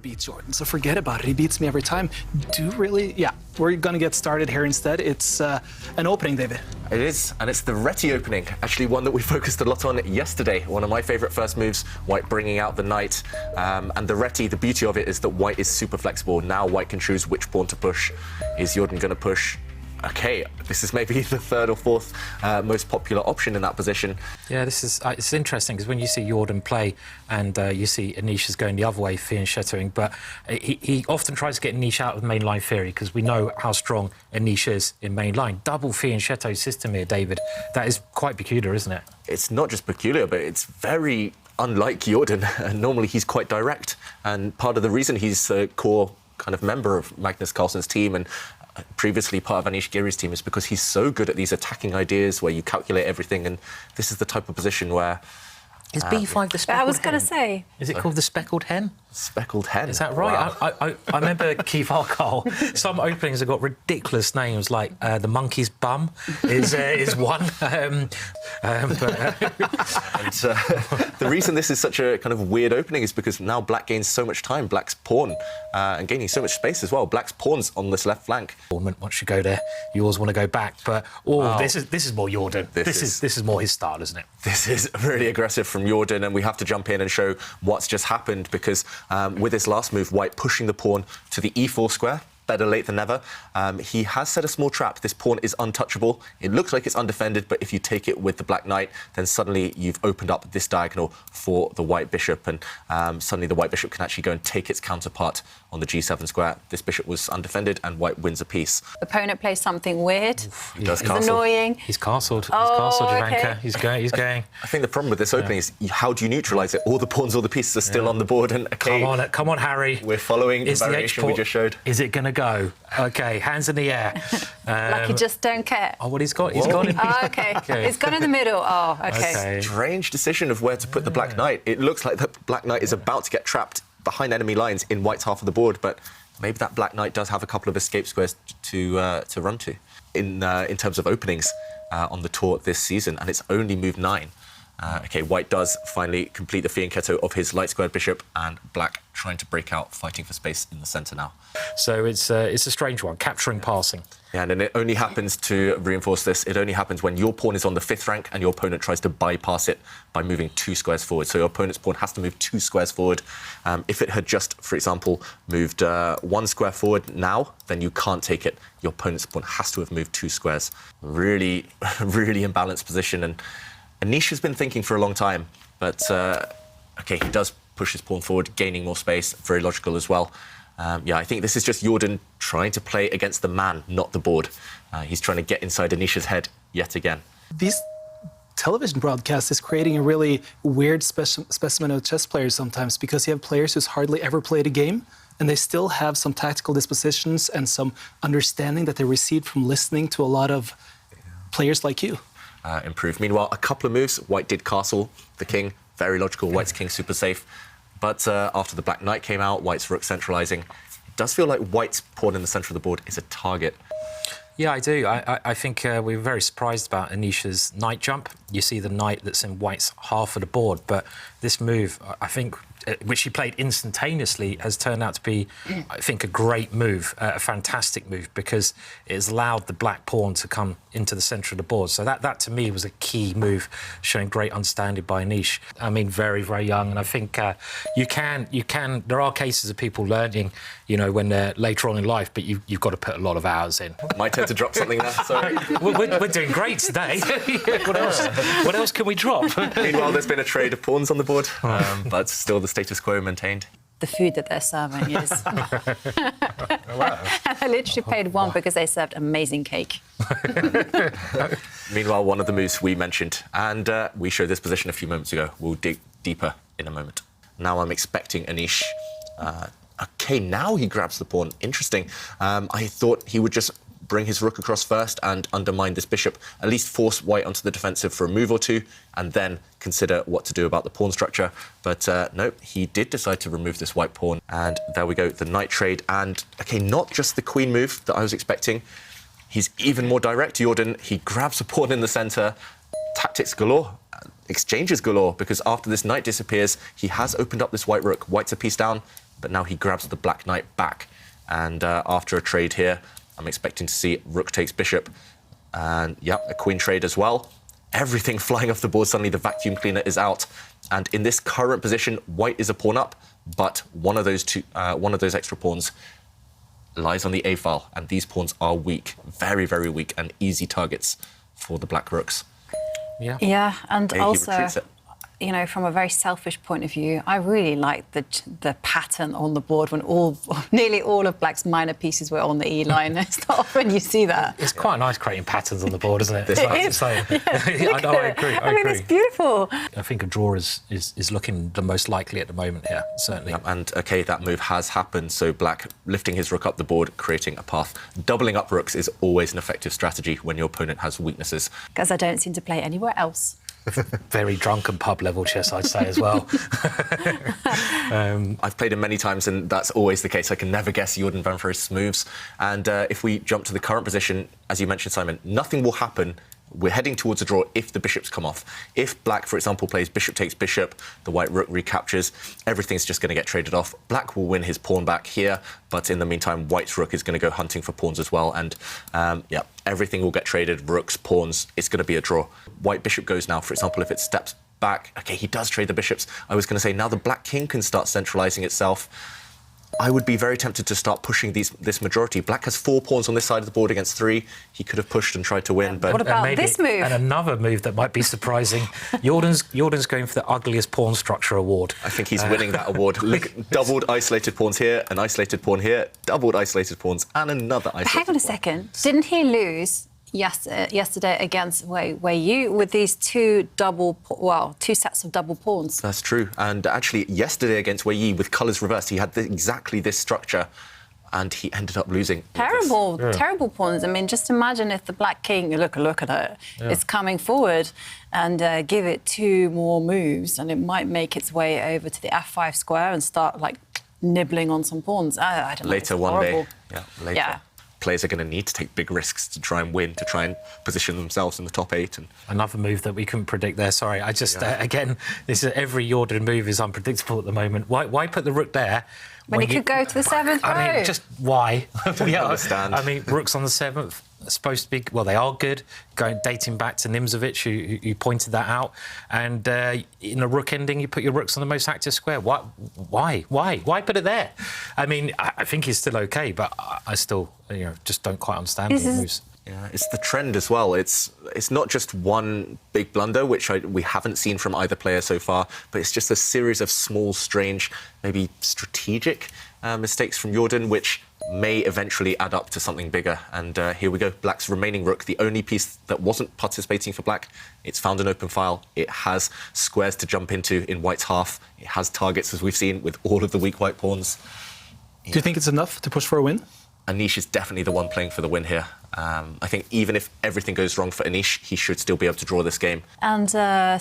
Beats Jordan, so forget about it. He beats me every time. Yeah, we're gonna get started here instead. It's an opening, David. It is, and it's the Reti opening, actually one that we focused a lot on yesterday. One of my favourite first moves, White bringing out the knight. And the Reti, the beauty of it is that White is super flexible. Now White can choose which pawn to push. Is Jordan going to push? Okay, this is maybe the third or fourth most popular option in that position. Yeah, this is it's interesting because when you see Jordan play and you see Anish is going the other way, fianchettoing, but he often tries to get Anish out of mainline theory because we know how strong Anish is in mainline. Double fianchetto system here, David. That is quite peculiar, isn't it? It's not just peculiar, but it's very unlike Jordan. Normally he's quite direct, and part of the reason he's a core kind of member of Magnus Carlsen's team and previously part of Anish Giri's team is because he's so good at these attacking ideas where you calculate everything, and this is the type of position where... Is B5 the speckled hen? I was going to say... Is it called the speckled hen? Speckled hen. Is that right? Wow. I remember Keith Arkle. Some openings have got ridiculous names, like the monkey's bum is one. The reason this is such a kind of weird opening is because now Black gains so much time. Black's pawn and gaining so much space as well. Black's pawn's on this left flank. Once you go there, you always want to go back. But this is more Jordan. This is more his style, isn't it? This is really aggressive from Jordan, and we have to jump in and show what's just happened because with his last move, White pushing the pawn to the e4 square. Better late than never. He has set a small trap. This pawn is untouchable. It looks like it's undefended, but if you take it with the Black Knight, then suddenly you've opened up this diagonal for the White Bishop, and suddenly the White Bishop can actually go and take its counterpart on the g7 square. This bishop was undefended, and White wins a piece. Opponent plays something weird. He does It's castle. Annoying. He's castled. Okay. He's going. I think the problem with this opening is how do you neutralise it? All the pawns, all the pieces are still on the board, and okay, Come on, Harry. we're following the variation we just showed. Is it going to go? OK, hands in the air. Like you just don't care. Oh, what he's got in... Okay. It's gone in the middle. Oh, okay. Strange decision of where to put the Black Knight. It looks like the Black Knight is about to get trapped behind enemy lines in White's half of the board, but maybe that Black Knight does have a couple of escape squares to run to in terms of openings on the tour this season, and it's only move 9. OK, White does finally complete the fianchetto of his light-squared bishop, and Black trying to break out, fighting for space in the centre now. So it's a strange one, capturing passing. Yeah, and it only happens, to reinforce this, it only happens when your pawn is on the 5th rank and your opponent tries to bypass it by moving 2 squares forward. So your opponent's pawn has to move 2 squares forward. If it had just, for example, moved 1 square forward now, then you can't take it. Your opponent's pawn has to have moved 2 squares. Really, really imbalanced position. And Anish has been thinking for a long time, but OK, he does push his pawn forward, gaining more space, very logical as well. Yeah, I think this is just Jordan trying to play against the man, not the board. He's trying to get inside Anish's head yet again. These television broadcasts is creating a really weird specimen of chess players sometimes, because you have players who's hardly ever played a game, and they still have some tactical dispositions and some understanding that they received from listening to a lot of players like you. Improved. Meanwhile, a couple of moves. White did castle the king, very logical. White's king super safe. But after the Black Knight came out, White's rook centralising. It does feel like White's pawn in the centre of the board is a target. Yeah, I do. I think we were very surprised about Anish's knight jump. You see the knight that's in White's half of the board, but this move, I think, which he played instantaneously, has turned out to be, I think, a great move, a fantastic move, because it has allowed the black pawn to come into the centre of the board. So that to me was a key move, showing great understanding by Anish. I mean, very, very young, and I think there are cases of people learning, you know, when they're later on in life, but you've got to put a lot of hours in. Might tend to drop something there, sorry. We're doing great today. What else can we drop? Meanwhile, there's been a trade of pawns on the board, but still the status quo maintained. The food that they're serving is... I literally paid 1 because they served amazing cake. Meanwhile, one of the moves we mentioned, and we showed this position a few moments ago. We'll dig deeper in a moment. Now I'm expecting Anish. OK, now he grabs the pawn. Interesting. I thought he would just bring his rook across first and undermine this bishop, at least force White onto the defensive for a move or two, and then consider what to do about the pawn structure. But no, he did decide to remove this White pawn. And there we go, the knight trade. And, OK, not just the queen move that I was expecting. He's even more direct, Jordan. He grabs a pawn in the centre. Tactics galore. Exchanges galore, because after this knight disappears, he has opened up this White rook. White's a piece down. but now he grabs the black knight back. And after a trade here, I'm expecting to see rook takes bishop. And, yeah, a queen trade as well. Everything flying off the board. Suddenly the vacuum cleaner is out. And in this current position, white is a pawn up, but one of those extra pawns lies on the A file, and these pawns are weak, very, very weak, and easy targets for the black rooks. Yeah. Yeah, and He also, retreats it. you know, from a very selfish point of view, I really like the pattern on the board when nearly all of black's minor pieces were on the E line. It's not often you see that. It's quite nice creating patterns on the board, isn't it? It is. I agree. I mean, it's beautiful. I think a draw is looking the most likely at the moment here, certainly. And, OK, that move has happened, so black lifting his rook up the board, creating a path. Doubling up rooks is always an effective strategy when your opponent has weaknesses. Because I don't seem to play anywhere else. Very drunken pub level chess, I'd say, as well. I've played him many times, and that's always the case. I can never guess Jordan van Foreest's moves. And if we jump to the current position, as you mentioned, Simon, nothing will happen. We're heading towards a draw if the bishops come off. If black, for example, plays bishop takes bishop, the white rook recaptures, everything's just going to get traded off. Black will win his pawn back here, but in the meantime, white's rook is going to go hunting for pawns as well. And, yeah, everything will get traded, rooks, pawns. It's going to be a draw. White bishop goes now, for example, if it steps back. OK, he does trade the bishops. I was going to say now the black king can start centralising itself. I would be very tempted to start pushing this majority. Black has 4 pawns on this side of the board against 3. He could have pushed and tried to win, but... What about this move? And another move that might be surprising. Jordan's going for the ugliest pawn structure award. I think he's winning that award. Look, doubled isolated pawns here, an isolated pawn here, doubled isolated pawns, and another isolated Hang on a pawn. second. Didn't he lose yesterday against Wei Yu with these two sets of double pawns? That's true. And actually, yesterday against Wei Yi, with colours reversed, he had exactly this structure, and he ended up losing. Terrible pawns. I mean, just imagine if the black king, look at it, is coming forward and give it 2 more moves, and it might make its way over to the F5 square and start, like, nibbling on some pawns. I don't know. Later one day. Yeah, later. Yeah. Players are going to need to take big risks to try and win, to try and position themselves in the top 8. And another move that we couldn't predict there. Sorry, I just again, every Jordan move is unpredictable at the moment. Why put the rook there when he could go to the 7th row? I mean, just why? I understand. I mean, rooks on the 7th are supposed to be, well, they are good. Dating back to Nimzovich, who pointed that out. And in a rook ending, you put your rooks on the most active square. Why put it there? I mean, I think he's still okay, but I still, just don't quite understand these moves. Yeah, it's the trend as well. It's not just one big blunder, which we haven't seen from either player so far, but it's just a series of small, strange, maybe strategic mistakes from Jordan, which may eventually add up to something bigger. And here we go, black's remaining rook, the only piece that wasn't participating for black. It's found an open file. It has squares to jump into in white's half. It has targets, as we've seen, with all of the weak white pawns. Do you think it's enough to push for a win? Anish is definitely the one playing for the win here. I think even if everything goes wrong for Anish, he should still be able to draw this game. And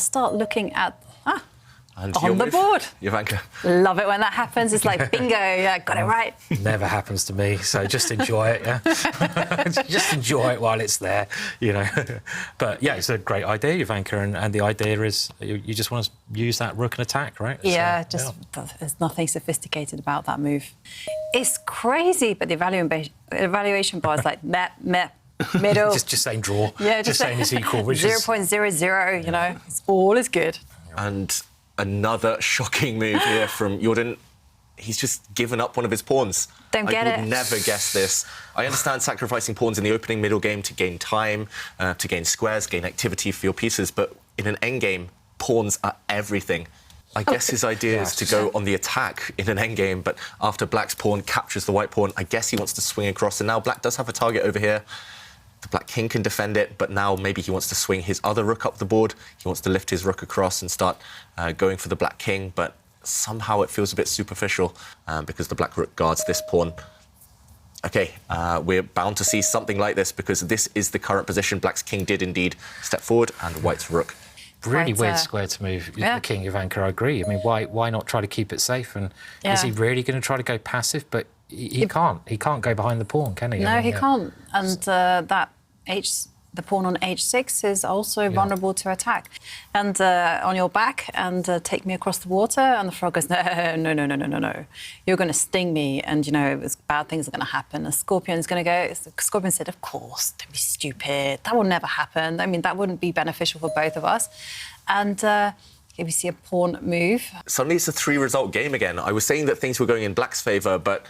start looking at... And on the board. Jovanka. Love it when that happens. It's like, bingo, yeah, got it right. Never happens to me, so just enjoy it, yeah? Just enjoy it while it's there, But, yeah, it's a great idea, Jovanka, and the idea is you just want to use that rook and attack, right? Yeah, there's nothing sophisticated about that move. It's crazy, but the evaluation bar is like, meh. Middle. just saying draw. Yeah, just saying it's equal. Which 0.00, it's all is good. And another shocking move here from Jordan. He's just given up one of his pawns. Don't get it. I would never guess this. I understand sacrificing pawns in the opening middle game to gain time, to gain squares, gain activity for your pieces, but in an endgame, pawns are everything. I guess his idea is to go on the attack in an endgame, but after black's pawn captures the white pawn, I guess he wants to swing across, and now black does have a target over here. The black king can defend it, but now maybe he wants to swing his other rook up the board. He wants to lift his rook across and start going for the black king, but somehow it feels a bit superficial because the black rook guards this pawn. OK, we're bound to see something like this because this is the current position. Black's king did indeed step forward, and white's rook. Really weird square to move, the king, Jovanka, I agree. I mean, why not try to keep it safe? And is he really going to try to go passive? But he can't. He can't go behind the pawn, can he? No, he can't. And that the pawn on h6 is also vulnerable to attack. And on your back, and take me across the water. And the frog goes, no. You're going to sting me, and, you know, bad things are going to happen. The scorpion's going to go... The scorpion said, of course, don't be stupid. That will never happen. I mean, that wouldn't be beneficial for both of us. And... here we see a pawn move. Suddenly it's a 3-result game again. I was saying that things were going in Black's favour, but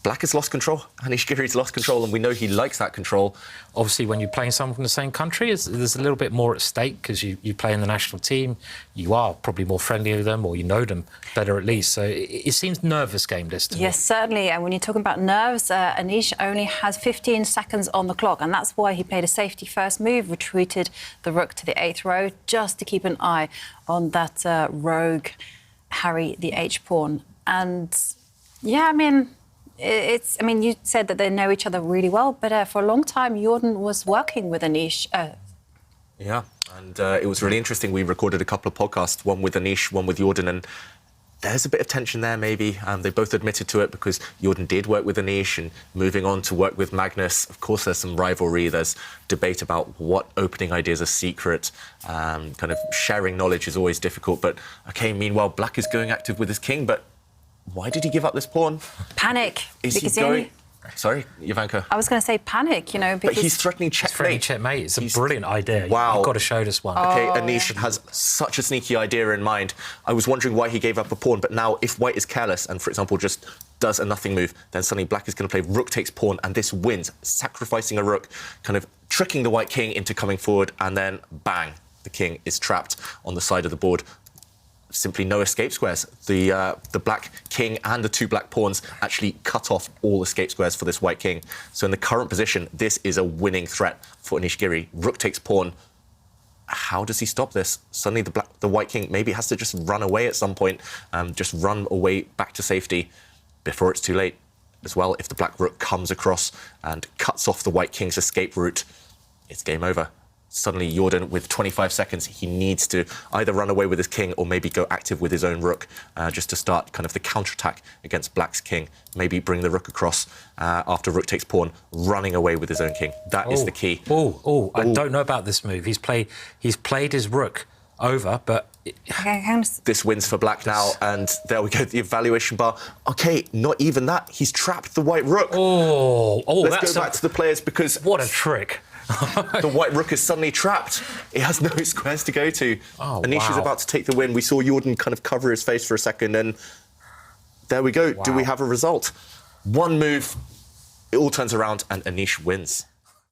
Black has lost control. Anish Giri's lost control, and we know he likes that control. Obviously, when you're playing someone from the same country, there's a little bit more at stake because you play in the national team. You are probably more friendly with them, or you know them better at least. So it seems nervous game, this to me. Yes, certainly. And when you're talking about nerves, Anish only has 15 seconds on the clock, and that's why he played a safety first move, retreated the rook to the 8th row, just to keep an eye on that rogue Harry the H-pawn. And, yeah, I mean, you said that they know each other really well, but for a long time, Jordan was working with Anish. Yeah, and it was really interesting. We recorded a couple of podcasts, one with Anish, one with Jordan, and there's a bit of tension there, maybe. They both admitted to it because Jordan did work with Anish, and moving on to work with Magnus. Of course, there's some rivalry. There's debate about what opening ideas are secret. Kind of sharing knowledge is always difficult. But, OK, meanwhile, Black is going active with his king, but why did he give up this pawn? Panic. Is he going... Sorry, Ivanka. I was going to say panic, you know, because... But he's threatening checkmate. It's threatening checkmate. It's a brilliant idea. Wow. You've got to show this one. OK, Anish has such a sneaky idea in mind. I was wondering why he gave up a pawn, but now if White is careless and, for example, just does a nothing move, then suddenly Black is going to play rook takes pawn, and this wins, sacrificing a rook, kind of tricking the White king into coming forward, and then, bang, the king is trapped on the side of the board. Simply no escape squares. The Black king and the 2 black pawns actually cut off all escape squares for this White king. So in the current position, this is a winning threat for Anish Giri. Rook takes pawn. How does he stop this? Suddenly the White king maybe has to just run away at some point, just run away back to safety before it's too late. As well, if the Black rook comes across and cuts off the White king's escape route, it's game over. Suddenly, Jordan, with 25 seconds, he needs to either run away with his king or maybe go active with his own rook, just to start kind of the counterattack against Black's king. Maybe bring the rook across after rook takes pawn, running away with his own king. That is the key. I don't know about this move. He's played his rook over, but... This wins for Black now, and there we go, the evaluation bar. OK, not even that. He's trapped the White rook. Let's go back to the players, because... What a trick. The White rook is suddenly trapped. He has no squares to go to. Anish is about to take the win. We saw Jordan kind of cover his face for a second, and there we go. Do we have a result? One move, it all turns around, and Anish wins.